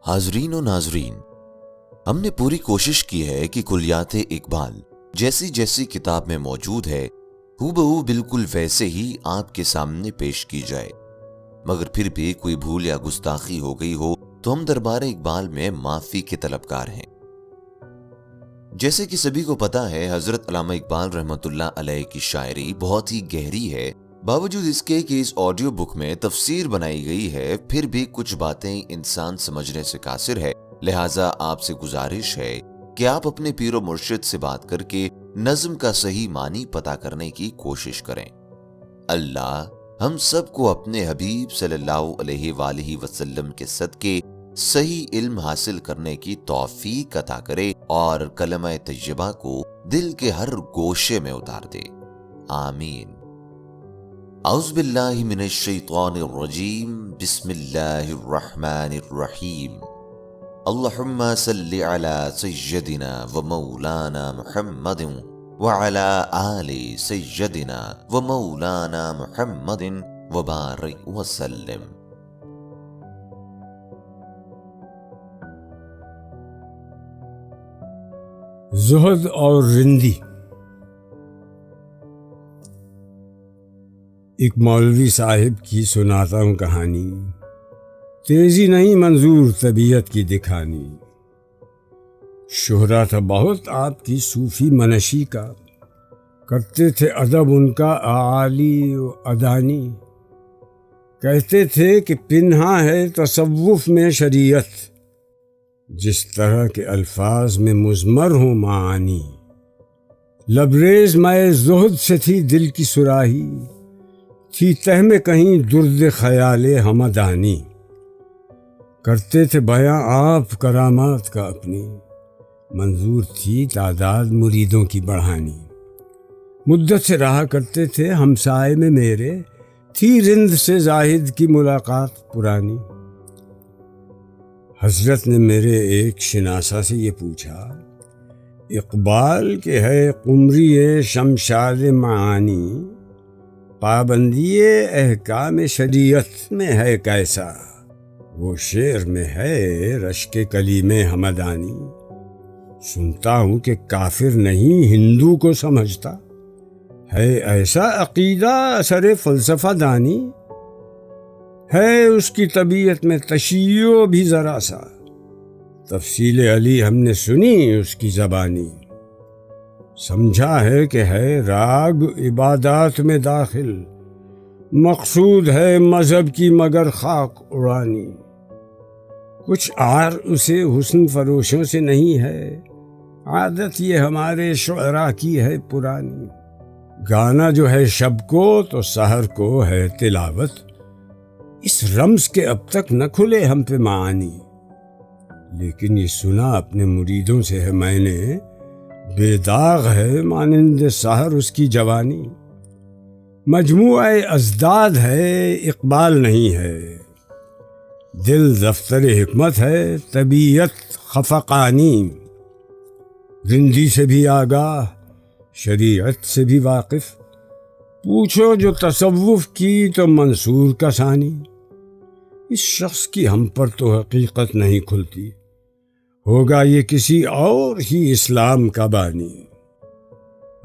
حاضرین و ناظرین، ہم نے پوری کوشش کی ہے کہ کلیات اقبال جیسی جیسی کتاب میں موجود ہے ہو بہو بالکل ویسے ہی آپ کے سامنے پیش کی جائے، مگر پھر بھی کوئی بھول یا گستاخی ہو گئی ہو تو ہم دربار اقبال میں معافی کے طلبگار ہیں۔ جیسے کہ سبھی کو پتا ہے، حضرت علامہ اقبال رحمۃ اللہ علیہ کی شاعری بہت ہی گہری ہے۔ باوجود اس کے کہ اس آڈیو بک میں تفسیر بنائی گئی ہے، پھر بھی کچھ باتیں انسان سمجھنے سے قاصر ہے، لہٰذا آپ سے گزارش ہے کہ آپ اپنے پیر و مرشد سے بات کر کے نظم کا صحیح معنی پتہ کرنے کی کوشش کریں۔ اللہ ہم سب کو اپنے حبیب صلی اللہ علیہ وآلہ وسلم کے صدقے صحیح علم حاصل کرنے کی توفیق عطا کرے اور کلمہ طیبہ کو دل کے ہر گوشے میں اتار دے، آمین۔ اعوذ باللہ من الشیطان الرجیم، بسم اللہ الرحمن الرحیم۔ اللہم صلی علی سیدنا و مولانا محمد وعلی آل سیدنا و مولانا محمد وبارک وسلم۔ زہد اور رندی۔ ایک مولوی صاحب کی سناتا ہوں کہانی، تیزی نہیں منظور طبیعت کی دکھانی۔ شہرا تھا بہت آپ کی صوفی منشی کا، کرتے تھے ادب ان کا اعالی و ادانی۔ کہتے تھے کہ پنہاں ہے تصوف میں شریعت، جس طرح کے الفاظ میں مضمر ہوں معانی۔ لبریز مائے زہد سے تھی دل کی سراہی، تھی تہ میں کہیں درد خیال ہمدانی۔ کرتے تھے بیاں آپ کرامات کا اپنی، منظور تھی تعداد مریدوں کی بڑھانی۔ مدت سے رہا کرتے تھے ہمسائے میں میرے، تھی رند سے زاہد کی ملاقات پرانی۔ حضرت نے میرے ایک شناسا سے یہ پوچھا، اقبال کے ہے قمری شمشاد معانی، پابندی احکام شریعت میں ہے کیسا؟ وہ شعر میں ہے رشک کلیم ہمدانی۔ سنتا ہوں کہ کافر نہیں ہندو کو سمجھتا، ہے ایسا عقیدہ اثر فلسفہ دانی۔ ہے اس کی طبیعت میں تشیع بھی ذرا سا، تفصیل علی ہم نے سنی اس کی زبانی۔ سمجھا ہے کہ ہے راگ عبادات میں داخل، مقصود ہے مذہب کی مگر خاک اڑانی۔ کچھ عار اسے حسن فروشوں سے نہیں ہے، عادت یہ ہمارے شعراء کی ہے پرانی۔ گانا جو ہے شب کو تو سحر کو ہے تلاوت، اس رمز کے اب تک نہ کھلے ہم پہ معانی۔ لیکن یہ سنا اپنے مریدوں سے ہے میں نے، بے داغ ہے مانند سحر اس کی جوانی۔ مجموعہ ازداد ہے اقبال نہیں ہے، دل دفتر حکمت ہے طبیعت خفقانی۔ رندی سے بھی آگاہ، شریعت سے بھی واقف، پوچھو جو تصوف کی تو منصور کا ثانی۔ اس شخص کی ہم پر تو حقیقت نہیں کھلتی، ہوگا یہ کسی اور ہی اسلام کا بانی۔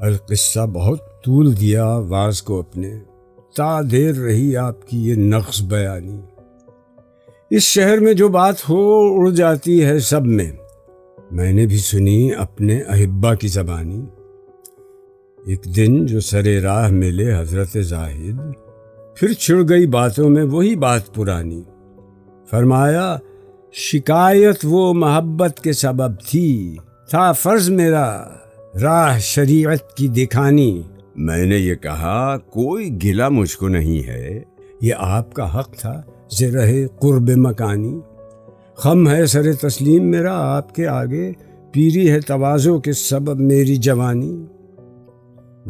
القصہ بہت طول دیا واز کو اپنے، تا دیر رہی آپ کی یہ نقص بیانی۔ اس شہر میں جو بات ہو اڑ جاتی ہے سب میں نے بھی سنی اپنے احبا کی زبانی۔ ایک دن جو سرے راہ ملے حضرت زاہد، پھر چھڑ گئی باتوں میں وہی بات پرانی۔ فرمایا شکایت وہ محبت کے سبب تھی، تھا فرض میرا راہ شریعت کی دکھانی۔ میں نے یہ کہا کوئی گلہ مجھ کو نہیں ہے، یہ آپ کا حق تھا زرہ قرب مکانی۔ خم ہے سر تسلیم میرا آپ کے آگے، پیری ہے تواضع کے سبب میری جوانی۔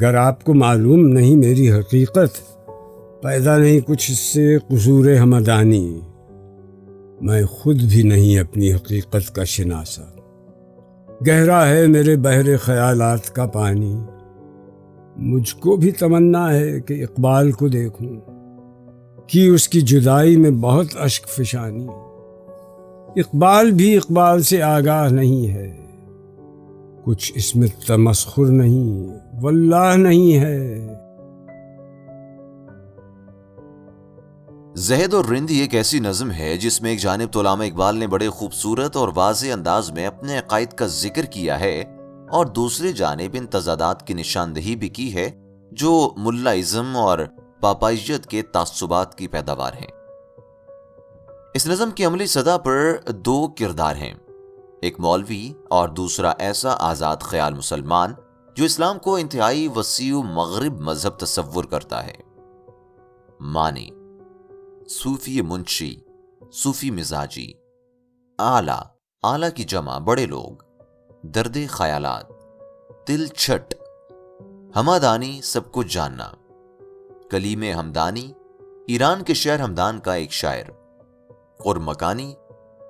گر آپ کو معلوم نہیں میری حقیقت، پیدا نہیں کچھ اس سے قصور ہمدانی۔ میں خود بھی نہیں اپنی حقیقت کا شناسا، گہرا ہے میرے بحر خیالات کا پانی۔ مجھ کو بھی تمنا ہے کہ اقبال کو دیکھوں، کہ اس کی جدائی میں بہت اشک فشانی۔ اقبال بھی اقبال سے آگاہ نہیں ہے، کچھ اس میں تمسخر نہیں، واللہ نہیں ہے۔ زہد اور رندی ایک ایسی نظم ہے جس میں ایک جانب تو علامہ اقبال نے بڑے خوبصورت اور واضح انداز میں اپنے عقائد کا ذکر کیا ہے، اور دوسری جانب ان تضادات کی نشاندہی بھی کی ہے جو ملا ازم اور پاپائیت کے تعصبات کی پیداوار ہیں۔ اس نظم کی عملی سطح پر دو کردار ہیں، ایک مولوی اور دوسرا ایسا آزاد خیال مسلمان جو اسلام کو انتہائی وسیع و مغرب مذہب تصور کرتا ہے۔ معنی: صوفی منشی، صوفی مزاجی، اعلیٰ کی جمع بڑے لوگ، درد خیالات، دل چھٹ، ہمادانی سب کچھ جاننا، کلیم ہمدانی ایران کے شہر ہمدان کا ایک شاعر، اور مکانی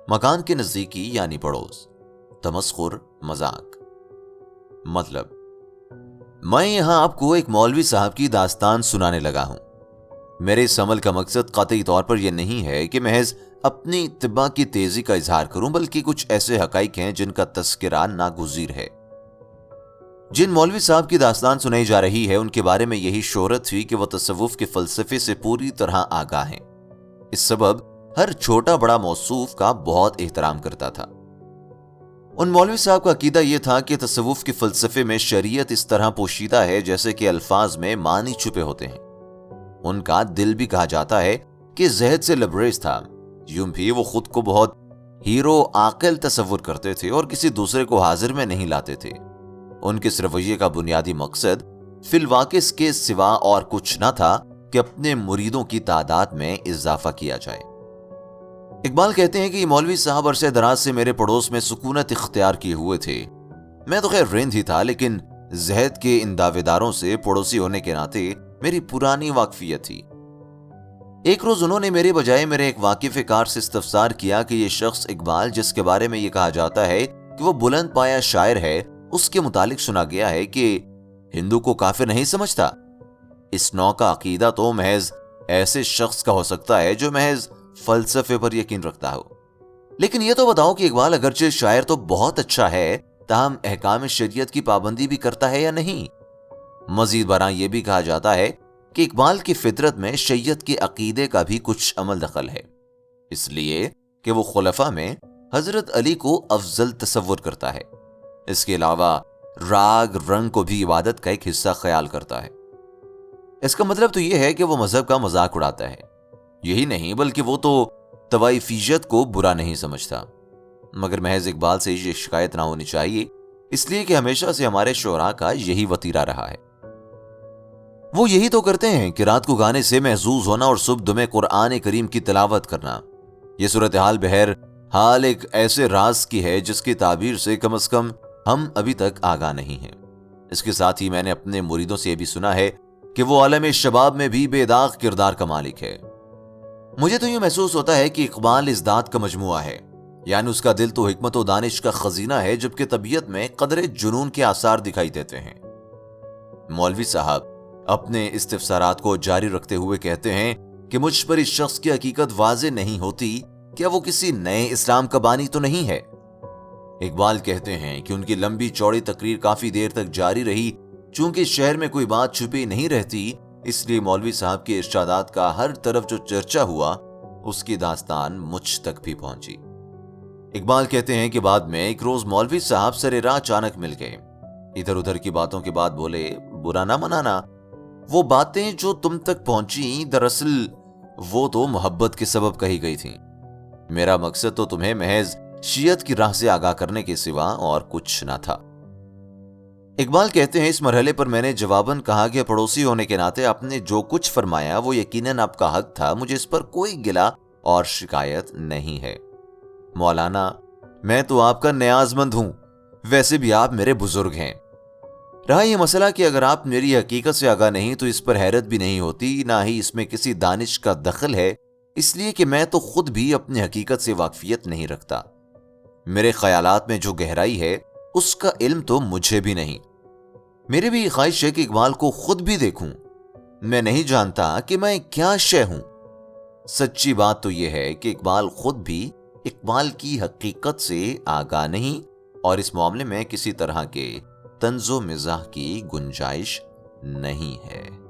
مکان کے نزدیکی یعنی پڑوس، تمسخر مذاق۔ مطلب: میں یہاں آپ کو ایک مولوی صاحب کی داستان سنانے لگا ہوں۔ میرے اس عمل کا مقصد قطعی طور پر یہ نہیں ہے کہ محض اپنی اتباع کی تیزی کا اظہار کروں، بلکہ کچھ ایسے حقائق ہیں جن کا تذکرہ ناگزیر ہے۔ جن مولوی صاحب کی داستان سنائی جا رہی ہے ان کے بارے میں یہی شہرت تھی کہ وہ تصوف کے فلسفے سے پوری طرح آگاہ ہیں، اس سبب ہر چھوٹا بڑا موصوف کا بہت احترام کرتا تھا۔ ان مولوی صاحب کا عقیدہ یہ تھا کہ تصوف کے فلسفے میں شریعت اس طرح پوشیدہ ہے جیسے کہ الفاظ میں معنی چھپے ہوتے ہیں۔ ان کا دل بھی کہا جاتا ہے کہ زہد سے لبریز تھا، یوں بھی وہ خود کو بہت ہیرو عاقل تصور کرتے تھے اور کسی دوسرے کو حاضر میں نہیں لاتے تھے۔ ان کے اس رویے کا بنیادی مقصد فی الواقع اس کے سوا اور کچھ نہ تھا کہ اپنے مریدوں کی تعداد میں اضافہ کیا جائے۔ اقبال کہتے ہیں کہ یہ مولوی صاحب عرصہ دراز سے میرے پڑوس میں سکونت اختیار کیے ہوئے تھے۔ میں تو خیر رند ہی تھا، لیکن زہد کے ان دعویداروں سے پڑوسی ہونے کے ناطے میری پرانی واقفیت تھی۔ ایک روز انہوں نے میرے بجائے میرے ایک واقف کار سے استفسار کیا کہ یہ شخص اقبال جس کے بارے میں یہ کہا جاتا ہے کہ وہ بلند پایا شاعر ہے، اس کے متعلق سنا گیا ہے کہ ہندو کو کافر نہیں سمجھتا۔ اس نوع کا عقیدہ تو محض ایسے شخص کا ہو سکتا ہے جو محض فلسفے پر یقین رکھتا ہو۔ لیکن یہ تو بتاؤ کہ اقبال اگرچہ شاعر تو بہت اچھا ہے، تاہم احکام شریعت کی پابندی بھی کرتا ہے یا نہیں؟ مزید برآں یہ بھی کہا جاتا ہے کہ اقبال کی فطرت میں شیعت کے عقیدے کا بھی کچھ عمل دخل ہے، اس لیے کہ وہ خلفاء میں حضرت علی کو افضل تصور کرتا ہے۔ اس کے علاوہ راگ رنگ کو بھی عبادت کا ایک حصہ خیال کرتا ہے۔ اس کا مطلب تو یہ ہے کہ وہ مذہب کا مذاق اڑاتا ہے۔ یہی نہیں بلکہ وہ تو طوائفیت کو برا نہیں سمجھتا، مگر محض اقبال سے یہ شکایت نہ ہونی چاہیے، اس لیے کہ ہمیشہ سے ہمارے شعراء کا یہی وتیرہ رہا ہے۔ وہ یہی تو کرتے ہیں کہ رات کو گانے سے محظوظ ہونا اور صبح دمے قرآن کریم کی تلاوت کرنا۔ یہ صورتحال بہر حال ایک ایسے راز کی ہے جس کی تعبیر سے کم از کم ہم ابھی تک آگاہ نہیں ہیں۔ اس کے ساتھ ہی میں نے اپنے مریدوں سے یہ بھی سنا ہے کہ وہ عالم شباب میں بھی بے داغ کردار کا مالک ہے۔ مجھے تو یوں محسوس ہوتا ہے کہ اقبال اس ذات کا مجموعہ ہے، یعنی اس کا دل تو حکمت و دانش کا خزینہ ہے، جبکہ طبیعت میں قدرے جنون کے آثار دکھائی دیتے ہیں۔ مولوی صاحب اپنے استفسارات کو جاری رکھتے ہوئے کہتے ہیں کہ مجھ پر اس شخص کی حقیقت واضح نہیں ہوتی، کیا وہ کسی نئے اسلام کا بانی تو نہیں ہے؟ اقبال کہتے ہیں کہ ان کی لمبی چوڑی تقریر کافی دیر تک جاری رہی، چونکہ شہر میں کوئی بات چھپی نہیں رہتی، اس لیے مولوی صاحب کے ارشادات کا ہر طرف جو چرچا ہوا اس کی داستان مجھ تک بھی پہنچی۔ اقبال کہتے ہیں کہ بعد میں ایک روز مولوی صاحب سر راہ اچانک مل گئے۔ ادھر ادھر کی باتوں کے بعد بولے، برا نہ منانا، وہ باتیں جو تم تک پہنچی دراصل وہ تو محبت کے سبب کہی گئی تھیں۔ میرا مقصد تو تمہیں محض شیعت کی راہ سے آگاہ کرنے کے سوا اور کچھ نہ تھا۔ اقبال کہتے ہیں اس مرحلے پر میں نے جواباً کہا کہ پڑوسی ہونے کے ناطے آپ نے جو کچھ فرمایا وہ یقیناً آپ کا حق تھا، مجھے اس پر کوئی گلہ اور شکایت نہیں ہے۔ مولانا، میں تو آپ کا نیاز مند ہوں، ویسے بھی آپ میرے بزرگ ہیں۔ رہا یہ مسئلہ کہ اگر آپ میری حقیقت سے آگاہ نہیں تو اس پر حیرت بھی نہیں ہوتی، نہ ہی اس میں کسی دانش کا دخل ہے، اس لیے کہ میں تو خود بھی اپنی حقیقت سے واقفیت نہیں رکھتا۔ میرے خیالات میں جو گہرائی ہے اس کا علم تو مجھے بھی نہیں۔ میری بھی خواہش ہے کہ اقبال کو خود بھی دیکھوں، میں نہیں جانتا کہ میں کیا شے ہوں۔ سچی بات تو یہ ہے کہ اقبال خود بھی اقبال کی حقیقت سے آگاہ نہیں اور اس معاملے میں کسی طرح کے طنز و مزاح کی گنجائش نہیں ہے۔